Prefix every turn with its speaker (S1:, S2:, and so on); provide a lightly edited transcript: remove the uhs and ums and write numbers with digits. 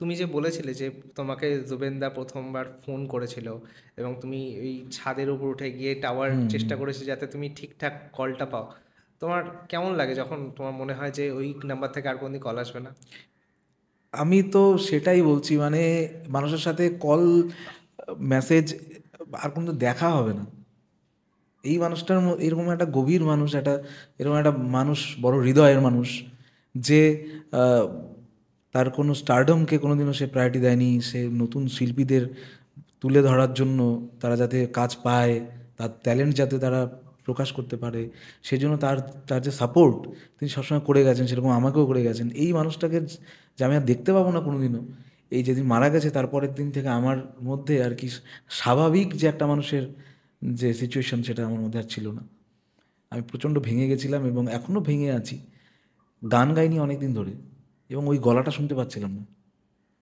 S1: তুমি যে বলেছিলে যে তোমাকে জুবেনদা প্রথমবার ফোন করেছিল এবং তুমি ওই ছাদের উপর উঠে গিয়ে টাওয়ার
S2: হুম হুম।
S1: চেষ্টা করেছো যাতে তুমি ঠিকঠাক কলটা পাও, তোমার কেমন লাগে যখন তোমার মনে হয় যে ওই নাম্বার থেকে আর কোনদিন কল আসবে না?
S2: আমি তো সেটাই বলছি, মানে মানুষের সাথে কল, মেসেজ আর কোনো দেখা হবে না। এই মানুষটার এরকম একটা গভীর মানুষ, একটা এরকম একটা মানুষ, বড় হৃদয়ের মানুষ, যে আহ, তার কোনো স্টারডমকে কোনোদিনও সে প্রায়োরিটি দেয়নি। সে নতুন শিল্পীদের তুলে ধরার জন্য, তারা যাতে কাজ পায়, তার ট্যালেন্ট যাতে তারা প্রকাশ করতে পারে, সেই জন্য তার তার যে সাপোর্ট তিনি সবসময় করে গেছেন, সেরকম আমাকেও করে গেছেন। এই মানুষটাকে যে আমি আর দেখতে পাবো না কোনোদিনও, এই যেদিন মারা গেছে তারপরের দিন থেকে আমার মধ্যে আর কি স্বাভাবিক যে একটা মানুষের যে সিচুয়েশন, সেটা আমার মধ্যে আর ছিল না। আমি প্রচণ্ড ভেঙে গেছিলাম এবং এখনও ভেঙে আছি। গান গাইনি অনেক দিন ধরে এবং ওই গলাটা শুনতে পাচ্ছিলাম না।